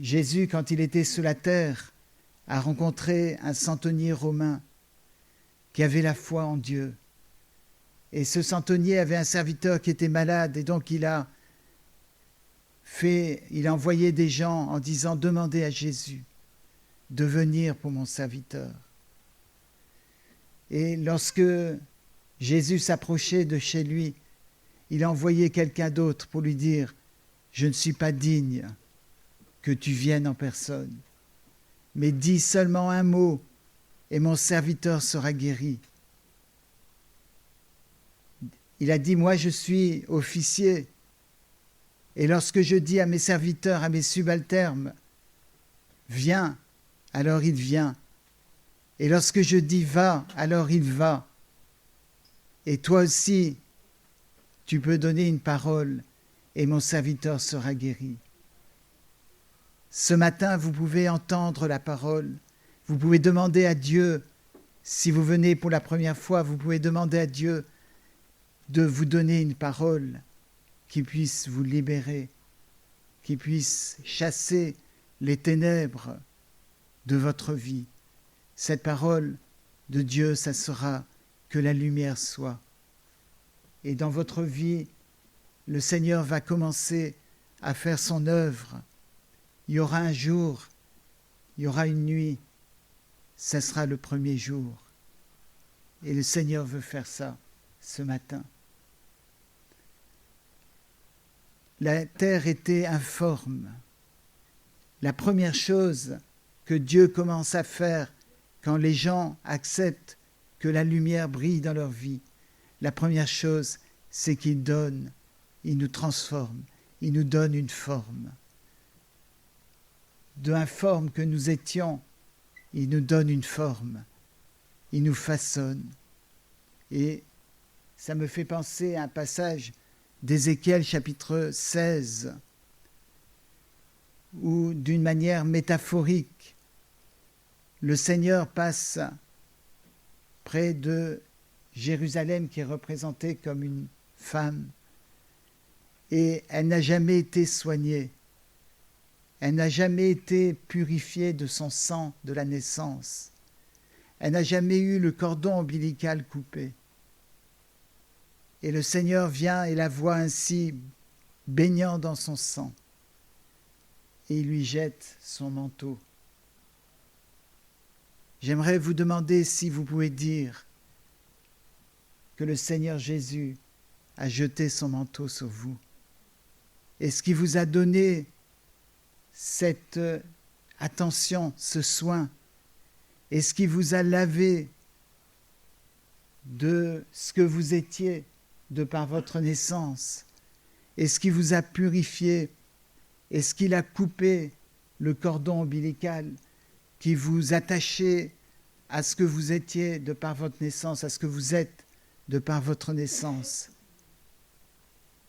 Jésus, quand il était sur la terre, a rencontré un centenier romain qui avait la foi en Dieu. Et ce centenier avait un serviteur qui était malade, et donc il a envoyé des gens en disant « Demandez à Jésus de venir pour mon serviteur ». Et lorsque Jésus s'approchait de chez lui, il a envoyé quelqu'un d'autre pour lui dire « Je ne suis pas digne que tu viennes en personne, mais dis seulement un mot et mon serviteur sera guéri. » Il a dit « Moi je suis officier et lorsque je dis à mes serviteurs, à mes subalternes, viens, alors il vient. Et lorsque je dis va, alors il va. Et toi aussi, tu peux donner une parole et mon serviteur sera guéri. » Ce matin, vous pouvez entendre la parole. Vous pouvez demander à Dieu, si vous venez pour la première fois, vous pouvez demander à Dieu de vous donner une parole qui puisse vous libérer, qui puisse chasser les ténèbres de votre vie. Cette parole de Dieu, ça sera que la lumière soit. Et dans votre vie, le Seigneur va commencer à faire son œuvre. Il y aura un jour, il y aura une nuit, ça sera le premier jour. Et le Seigneur veut faire ça ce matin. La terre était informe. La première chose que Dieu commence à faire quand les gens acceptent que la lumière brille dans leur vie, la première chose, c'est qu'il donne, il nous transforme, il nous donne une forme. De l'informe que nous étions, il nous donne une forme, il nous façonne. Et ça me fait penser à un passage d'Ézéchiel chapitre 16, où d'une manière métaphorique, le Seigneur passe près de Jérusalem qui est représentée comme une femme et elle n'a jamais été soignée. Elle n'a jamais été purifiée de son sang de la naissance. Elle n'a jamais eu le cordon ombilical coupé. Et le Seigneur vient et la voit ainsi baignant dans son sang. Et il lui jette son manteau. J'aimerais vous demander si vous pouvez dire que le Seigneur Jésus a jeté son manteau sur vous. Est-ce qu'il vous a donné cette attention, ce soin? Est-ce qu'il vous a lavé de ce que vous étiez de par votre naissance? Est-ce qu'il vous a purifié? Est-ce qu'il a coupé le cordon ombilical qui vous attachait à ce que vous étiez de par votre naissance, à ce que vous êtes de par votre naissance?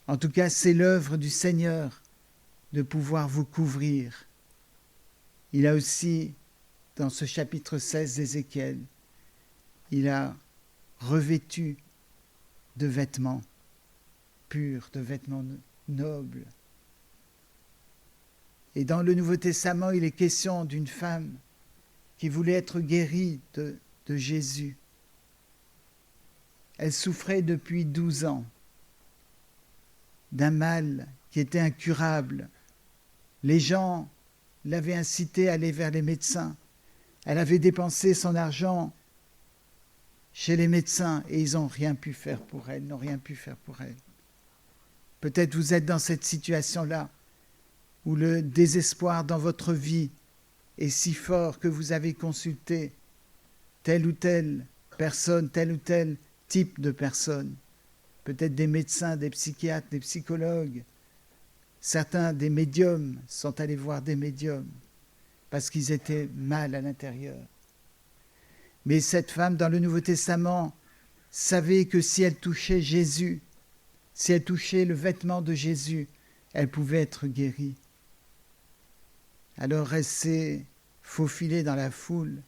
En tout cas, c'est l'œuvre du Seigneur de pouvoir vous couvrir. Il a aussi, dans ce chapitre 16 d'Ézéchiel, il a revêtu de vêtements purs, de vêtements nobles. Et dans le Nouveau Testament, il est question d'une femme qui voulait être guérie de Jésus. Elle souffrait depuis 12 ans d'un mal qui était incurable. Les gens l'avaient incitée à aller vers les médecins. Elle avait dépensé son argent chez les médecins et ils n'ont rien pu faire pour elle, n'ont rien pu faire pour elle. Peut-être vous êtes dans cette situation-là où le désespoir dans votre vie est si fort que vous avez consulté telle ou telle personne, tel ou tel type de personne, peut-être des médecins, des psychiatres, des psychologues. Certains des médiums sont allés voir des médiums parce qu'ils étaient mal à l'intérieur. Mais cette femme dans le Nouveau Testament savait que si elle touchait Jésus, si elle touchait le vêtement de Jésus, elle pouvait être guérie. Alors elle s'est faufilée dans la foule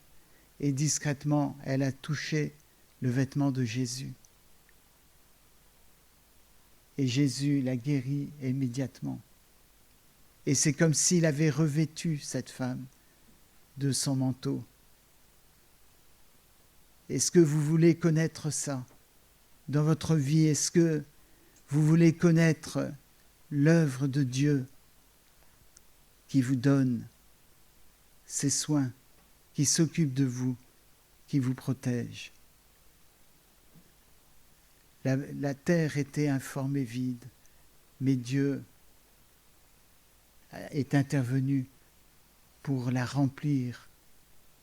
et discrètement, elle a touché le vêtement de Jésus. Et Jésus l'a guérie immédiatement. Et c'est comme s'il avait revêtu cette femme de son manteau. Est-ce que vous voulez connaître ça dans votre vie? Est-ce que vous voulez connaître l'œuvre de Dieu qui vous donne ses soins, qui s'occupe de vous, qui vous protège? La terre était informe et vide, mais Dieu est intervenu pour la remplir.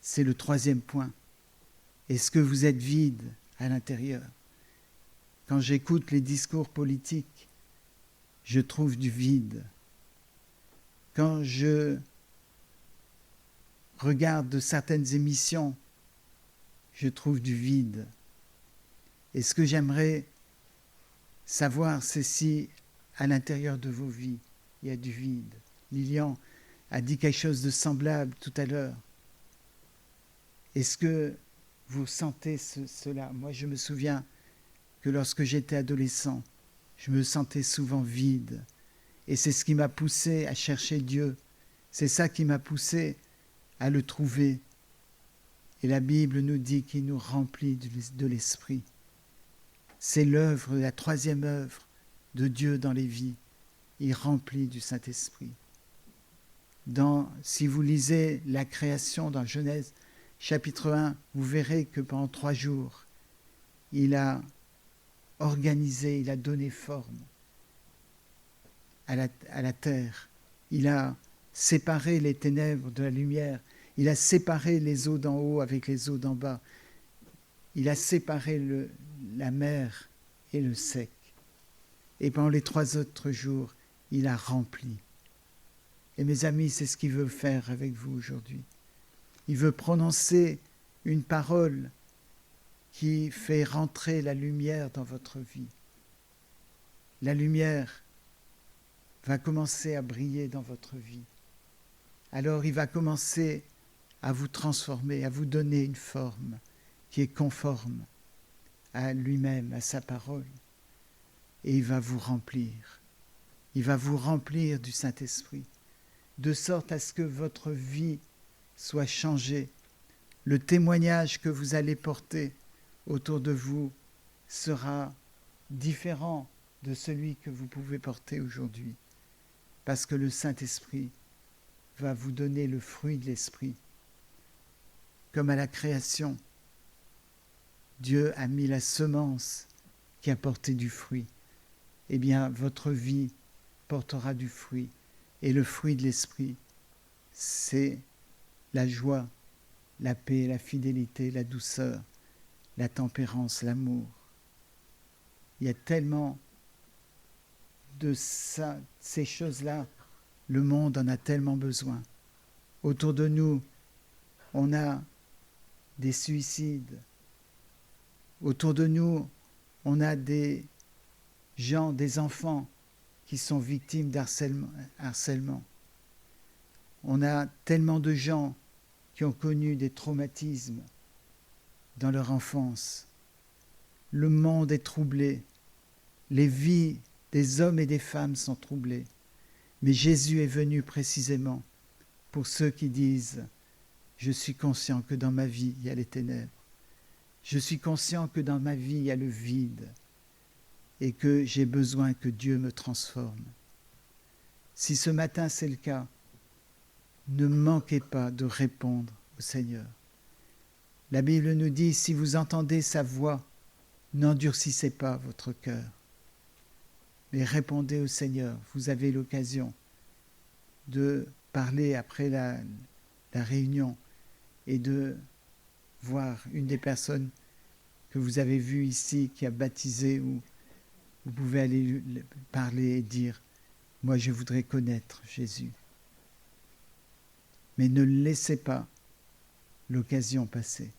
C'est le troisième point. Est-ce que vous êtes vide à l'intérieur? Quand j'écoute les discours politiques, je trouve du vide. Quand je regarde certaines émissions, je trouve du vide. Et ce que j'aimerais savoir, c'est si à l'intérieur de vos vies, il y a du vide. Lilian a dit quelque chose de semblable tout à l'heure. Est-ce que vous sentez cela? Moi, je me souviens que lorsque j'étais adolescent, je me sentais souvent vide. Et c'est ce qui m'a poussé à chercher Dieu. C'est ça qui m'a poussé à le trouver. Et la Bible nous dit qu'il nous remplit de l'Esprit. C'est l'œuvre, la troisième œuvre de Dieu dans les vies. Il remplit du Saint-Esprit. Si vous lisez la création dans Genèse chapitre 1, vous verrez que pendant 3 jours, il a organisé, il a donné forme à la terre. Il a séparé les ténèbres de la lumière. Il a séparé les eaux d'en haut avec les eaux d'en bas. Il a séparé la mer et le sec. Et pendant les 3 autres jours, il a rempli. Et mes amis, c'est ce qu'il veut faire avec vous aujourd'hui. Il veut prononcer une parole qui fait rentrer la lumière dans votre vie. La lumière va commencer à briller dans votre vie. Alors il va commencer à vous transformer, à vous donner une forme qui est conforme à lui-même, à sa parole. Et il va vous remplir. Il va vous remplir du Saint-Esprit, de sorte à ce que votre vie soit changée. Le témoignage que vous allez porter autour de vous sera différent de celui que vous pouvez porter aujourd'hui, parce que le Saint-Esprit va vous donner le fruit de l'Esprit. Comme à la création, Dieu a mis la semence qui a porté du fruit. Eh bien, votre vie portera du fruit. Et le fruit de l'Esprit, c'est la joie, la paix, la fidélité, la douceur, la tempérance, l'amour. Il y a tellement de ça, ces choses-là, le monde en a tellement besoin. Autour de nous, on a des suicides. Autour de nous, on a des gens, des enfants qui sont victimes d'harcèlement. On a tellement de gens qui ont connu des traumatismes dans leur enfance. Le monde est troublé. Les vies des hommes et des femmes sont troublées. Mais Jésus est venu précisément pour ceux qui disent « Je suis conscient que dans ma vie, il y a les ténèbres. Je suis conscient que dans ma vie, il y a le vide et que j'ai besoin que Dieu me transforme. » Si ce matin c'est le cas, ne manquez pas de répondre au Seigneur. La Bible nous dit, si vous entendez sa voix, n'endurcissez pas votre cœur, mais répondez au Seigneur. Vous avez l'occasion de parler après la réunion et de voir une des personnes que vous avez vues ici qui a baptisé, ou vous pouvez aller parler et dire « Moi, je voudrais connaître Jésus ». Mais ne laissez pas l'occasion passer.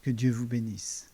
Que Dieu vous bénisse.